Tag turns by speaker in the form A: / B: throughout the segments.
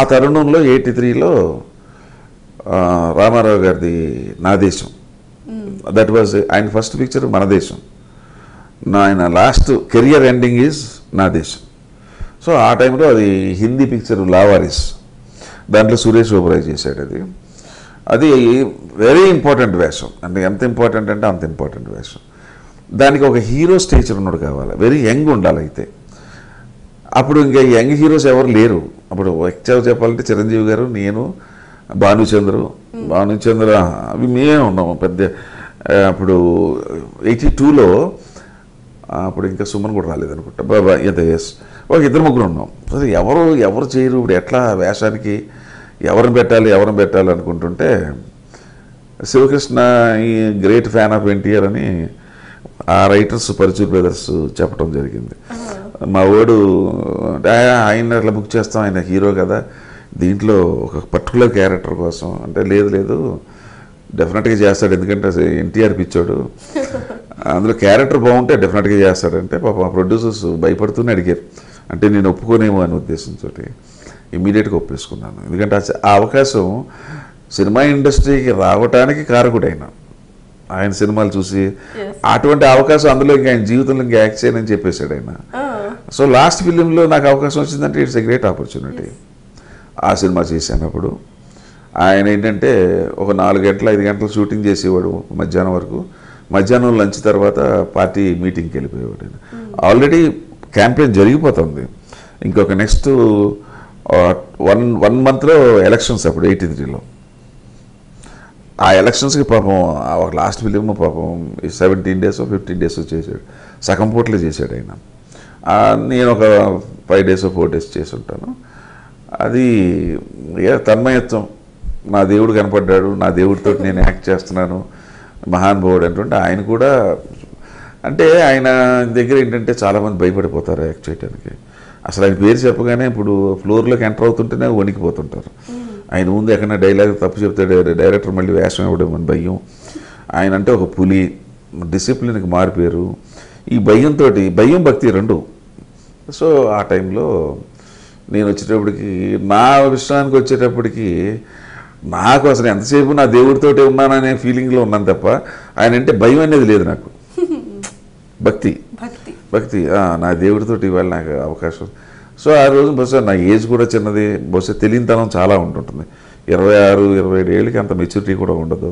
A: ఆ తరుణంలో 83లో రామారావు గారిది నా దేశం, దట్ వాజ్ ఆయన ఫస్ట్ పిక్చర్ మన దేశం, ఆయన లాస్ట్ కెరియర్ ఎండింగ్ ఈజ్ నా దేశం. సో ఆ టైంలో అది హిందీ పిక్చర్ లావారిస్, దాంట్లో సురేష్ ఓబరాయ్ చేశాడు. అది వెరీ ఇంపార్టెంట్ వేషం, అంటే ఎంత ఇంపార్టెంట్ అంటే అంత ఇంపార్టెంట్ వేషం. దానికి ఒక హీరో స్టేచర్ ఉన్నాడు కావాలి, వెరీ యంగ్ ఉండాలి. అయితే అప్పుడు ఇంకా యంగ్ హీరోస్ ఎవరు లేరు. అప్పుడు యాక్చువల్గా చెప్పాలంటే చిరంజీవి గారు, నేను, భానుచంద్ర అవి మేమే ఉన్నాము పెద్ద. అప్పుడు 82లో అప్పుడు ఇంకా సుమన్ కూడా రాలేదనుకుంటా, బాబా ఎంత ఎస్ ఒక ఇద్దరు ముగ్గురు ఉన్నాం. అసలు ఎవరు చేయరు. ఇప్పుడు ఎట్లా వేషానికి ఎవరిని పెట్టాలి అనుకుంటుంటే శివకృష్ణ ఈ గ్రేట్ ఫ్యాన్ ఆఫ్ ఎన్టీఆర్ అని ఆ రైటర్స్ పరుచూర్ బ్రదర్స్ చెప్పడం జరిగింది. మా వాడు ఆయన అట్లా బుక్ చేస్తాం, ఆయన హీరో కదా, దీంట్లో ఒక పర్టికులర్ క్యారెక్టర్ కోసం అంటే లేదు డెఫినెట్గా చేస్తాడు, ఎందుకంటే ఎన్టీఆర్ పిచ్చాడు, అందులో క్యారెక్టర్ బాగుంటే డెఫినెట్గా చేస్తాడంటే పాప మా ప్రొడ్యూసర్స్ భయపడుతూనే అడిగారు. అంటే నేను ఒప్పుకోనేమో అనే ఉద్దేశంతో ఇమ్మీడియట్గా ఒప్పేసుకున్నాను. ఎందుకంటే ఆ అవకాశం సినిమా ఇండస్ట్రీకి రావటానికి కారకుడైన ఆయన సినిమాలు చూసి అటువంటి అవకాశం అందులో ఇంకా ఆయన జీవితంలో ఇంకా యాక్ట్ చేయనని చెప్పేశాడు ఆయన. సో లాస్ట్ ఫిలింలో నాకు అవకాశం వచ్చిందంటే ఇట్స్ ఎ గ్రేట్ ఆపర్చునిటీ. ఆ సినిమా చేసినప్పుడు ఆయన ఏంటంటే ఒక 4 గంటలు 5 గంటలు షూటింగ్ చేసేవాడు మధ్యాహ్నం వరకు. మధ్యాహ్నం లంచ్ తర్వాత పార్టీ మీటింగ్కి వెళ్ళిపోయేవాడు. ఆల్రెడీ క్యాంపెయిన్ జరిగిపోతుంది, ఇంకొక నెక్స్ట్ 1 మంత్లో ఎలక్షన్స్. అప్పుడు 83లో ఆ ఎలక్షన్స్కి పాపం ఒక లాస్ట్ ఫిలిం పాపం 17 days 15 days చేశాడు, సగం పూటలే చేశాడు ఆయన. నేను ఒక 5 days 4 days చేసి ఉంటాను. అది తన్మయత్వం, నా దేవుడు కనపడ్డాడు, నా దేవుడితో నేను యాక్ట్ చేస్తున్నాను, మహానుభావుడు అంటుంటే ఆయన కూడా. అంటే ఆయన దగ్గర ఏంటంటే చాలామంది భయపడిపోతారు యాక్ట్ చేయడానికి. అసలు ఆయన పేరు చెప్పగానే ఇప్పుడు ఫ్లోర్లోకి ఎంటర్ అవుతుంటేనే వణికిపోతుంటారు. ఆయన ముందు ఎక్కడైనా డైలాగ్ తప్పు చెప్తాడు డైరెక్టర్ మళ్ళీ వేషం ఇవ్వడం అని భయం. ఆయన అంటే ఒక పులి, డిసిప్లిన్కి మారిపోయారు. ఈ భయం భక్తి రెండు. సో ఆ టైంలో నేను వచ్చేటప్పటికి, నా విషయానికి వచ్చేటప్పటికి నాకు అసలు ఎంతసేపు నా దేవుడితోటే ఉన్నాననే ఫీలింగ్లో ఉన్నాను తప్ప ఆయన అంటే భయం అనేది లేదు నాకు. భక్తి నా దేవుడితోటి ఇవాళ నాకు అవకాశం. సో ఆ రోజు బహుశా నా ఏజ్ కూడా చిన్నది, బహుశా తెలియనితనం చాలా ఉంటుంటుంది. 26-27 ఏళ్ళకి అంత మెచ్యూరిటీ కూడా ఉండదు.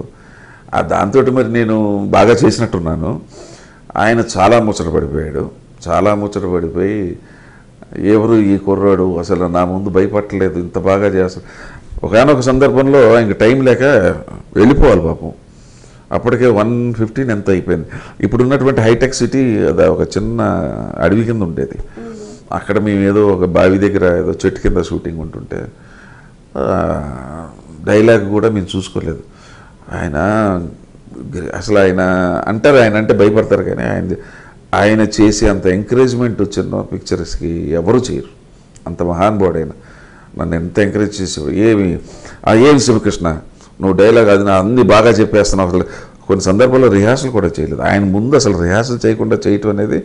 A: దాంతో మరి నేను బాగా చేసినట్టున్నాను. ఆయన చాలా ముచ్చట పడిపోయి ఎవరు ఈ కుర్రాడు అసలు నా ముందు భయపడలేదు, ఇంత బాగా చేస్తాడు. ఒకనొక సందర్భంలో ఇంక టైం లేక వెళ్ళిపోవాలి పాపం. అప్పటికే 1:15 ఎంత అయిపోయింది. ఇప్పుడున్నటువంటి హైటెక్ సిటీ అది ఒక చిన్న అడవి కింద ఉండేది. అక్కడ మేము ఏదో ఒక బావి దగ్గర ఏదో చెట్టు కింద షూటింగ్ ఉంటుంటే డైలాగ్ కూడా మేము చూసుకోలేదు. అసలు ఆయన అంటారు, ఆయన అంటే భయపడతారు, కానీ ఆయన చేసే అంత ఎంకరేజ్మెంట్ చిన్న పిక్చర్స్కి ఎవరు చేయరు. అంత మహానుభావుడు ఆయన. నన్ను ఎంత ఎంకరేజ్ చేసేవాడు. ఏమి శివకృష్ణ నువ్వు డైలాగ్ అది నా అన్ని బాగా చెప్పేస్తున్నావు. అసలు కొన్ని సందర్భాల్లో రిహార్సల్ కూడా చేయలేదు. ఆయన ముందు అసలు రిహార్సల్ చేయకుండా చేయటం అనేది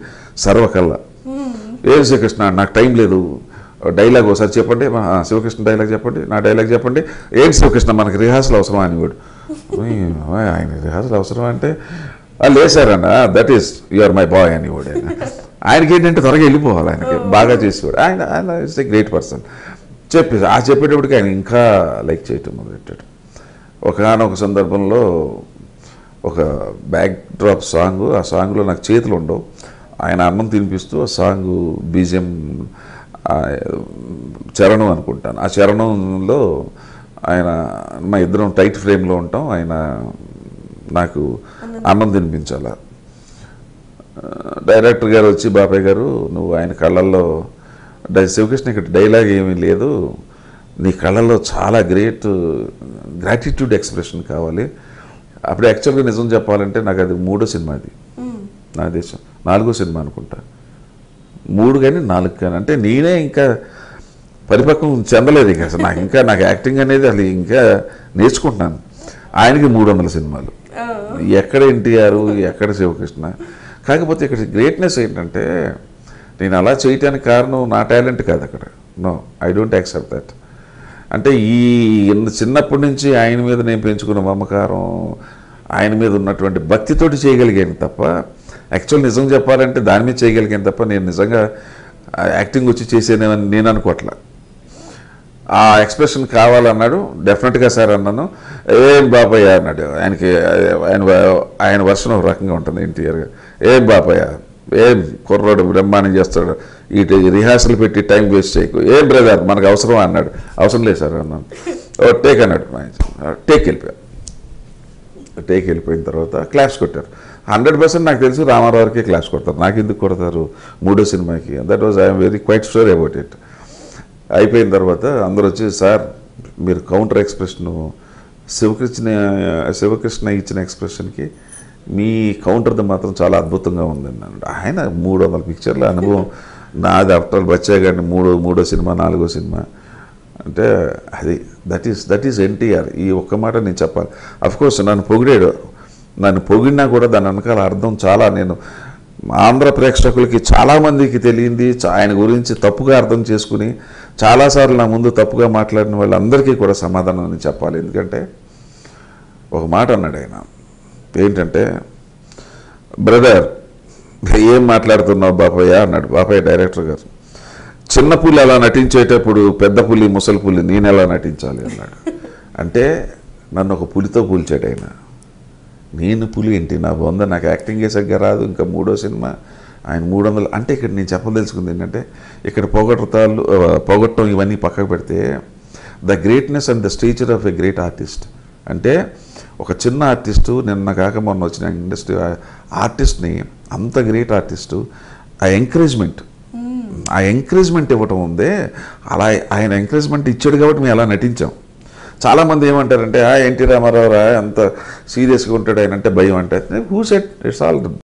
A: సర్వకల్లా. ఏమి శివకృష్ణ నాకు టైం లేదు, డైలాగ్ ఒకసారి చెప్పండి, శివకృష్ణ డైలాగ్ చెప్పండి, నా డైలాగ్ చెప్పండి. ఏంటి శివకృష్ణ మనకి రిహార్సల్ అవసరమా అనేవాడు. ఆయన రిహార్సల్ అవసరమా అంటే లేదు సార్ అన్న, that is you are my boy అనేవాడు. ఆయనకి ఏంటంటే త్వరగా వెళ్ళిపోవాలి, ఆయనకి బాగా చేసేవాడు. ఆయన ఇస్ ఎ గ్రేట్ పర్సన్. చెప్పేటప్పటికి ఆయన ఇంకా లైక్ చేయటం మొదలెట్టాడు. ఒకనొక సందర్భంలో ఒక బ్యాక్ డ్రాప్ సాంగ్, ఆ సాంగ్లో నాకు చేతులు ఉండవు, ఆయన అన్నం తినిపిస్తూ ఆ సాంగ్ బీజిఎం చరణం అనుకుంటాను. ఆ చరణంలో ఆయన మా ఇద్దరం టైట్ ఫ్రేమ్లో ఉంటాం, ఆయన నాకు అన్నం తినిపించాల. డైరెక్టర్ గారు వచ్చి, బాబాయ్ గారు నువ్వు ఆయన కళ్ళల్లో, శివకృష్ణ ఇక్కడ డైలాగ్ ఏమీ లేదు, నీ కళ్ళల్లో చాలా గ్రాటిట్యూడ్ ఎక్స్ప్రెషన్ కావాలి. అప్పుడు యాక్చువల్గా నిజం చెప్పాలంటే నాకు అది 3వ సినిమా, అది నా దేశం 4వ సినిమా అనుకుంటా. 3 కానీ 4 కానీ, అంటే నేనే ఇంకా పరిపక్వం చెందలేదు ఇంకా. అసలు నాకు యాక్టింగ్ అనేది అసలు ఇంకా నేర్చుకుంటున్నాను. ఆయనకి 300 సినిమాలు, ఎక్కడ ఎన్టీఆర్, ఎక్కడ శివకృష్ణ. కాకపోతే ఇక్కడ గ్రేట్నెస్ ఏంటంటే నేను అలా చేయటానికి కారణం నా టాలెంట్ కాదు అక్కడ. No, I don't accept that. అంటే చిన్నప్పటి నుంచి ఆయన మీద నేను పెంచుకున్న మమకారం, ఆయన మీద ఉన్నటువంటి భక్తితోటి చేయగలిగాను తప్ప, యాక్చువల్ నిజం చెప్పాలంటే దాని మీద చేయగలిగాను తప్ప నేను నిజంగా యాక్టింగ్ వచ్చి చేసేనేమని నేను అనుకోవట్లా. ఆ ఎక్స్ప్రెషన్ కావాలన్నాడు, డెఫినెట్గా సార్ అన్నాను. ఏం బాపయ్య అన్నాడు. ఆయన వర్షన్ ఒక రకంగా ఉంటుంది ఎన్టీఆర్గా. ఏం బాపయ్య, ఏం కుర్రోడు బ్రహ్మాండం చేస్తాడు, ఈ రిహార్సల్ పెట్టి టైం వేస్ట్ చేయకు. ఏం బ్రదర్ మనకు అవసరమా అన్నాడు. అవసరం లేదు సార్ అన్నాను. టేక్ అన్నాడు. టేక్ వెళ్ళిపోయిన తర్వాత క్లాప్స్ కొట్టారు. 100% నాకు తెలుసు రామారావుకే క్లాప్స్ కొడతారు, నాకు ఎందుకు కొడతారు మూడో సినిమాకి. That was I'm very quiet sure about it. అయిపోయిన తర్వాత అందరూ వచ్చి, సార్ మీరు కౌంటర్ ఎక్స్ప్రెషను శివకృష్ణ ఇచ్చిన ఎక్స్ప్రెషన్కి మీ కౌంటర్ది మాత్రం చాలా అద్భుతంగా ఉందండి అన్నాడు. ఆయన 300 పిక్చర్ల అనుభవం నాది. ఆఫ్టర్ బచ్చాగాడిని మూడో సినిమా, 4వ సినిమా అంటే అది దట్ ఈస్ ఎన్టీఆర్. ఈ ఒక్క మాట నేను చెప్పాలి. అఫ్కోర్స్ నన్ను పొగిడినా కూడా దాని వెనకాల అర్థం చాలా, నేను ఆంధ్ర ప్రేక్షకులకి చాలామందికి తెలియంది, ఆయన గురించి తప్పుగా అర్థం చేసుకుని చాలాసార్లు నా ముందు తప్పుగా మాట్లాడిన వాళ్ళందరికీ కూడా సమాధానం అని చెప్పాలి. ఎందుకంటే ఒక మాట అన్నాడు ఆయన, ఏంటంటే, బ్రదర్ ఏం మాట్లాడుతున్నావు బాపయ్య అన్నాడు. బాపయ్య డైరెక్టర్ గారు, చిన్న పులి అలా నటించేటప్పుడు పెద్ద పులి ముసలి పులి నేను ఎలా నటించాలి అన్నాడు. అంటే నన్ను ఒక పులితో పోల్చాడు ఆయన. నేను పులి ఏంటి, నా బొంద, నాకు యాక్టింగ్ సరిగ్గా రాదు, ఇంకా 3వ సినిమా ఆయన 300. అంటే ఇక్కడ నేను చెప్పదలుచుకుంది ఏంటంటే, ఇక్కడ పొగట్టం ఇవన్నీ పక్కకు పెడితే the greatness and the stature of a great artist. అంటే ఒక చిన్న ఆర్టిస్టు, నిన్న కాక మొన్న వచ్చిన ఇండస్ట్రీ ఆర్టిస్ట్ని, అంత గ్రేట్ ఆర్టిస్టు ఆ ఎంకరేజ్మెంట్ ఇవ్వటం ఉందే, అలా ఆయన ఎంకరేజ్మెంట్ ఇచ్చాడు కాబట్టి మేము అలా నటించాం. చాలామంది ఏమంటారంటే, ఎన్టీ రామారావు అంత సీరియస్గా ఉంటాడు ఆయన అంటే భయం అంటే, హూ సెడ్ ఇట్స్ ఆల్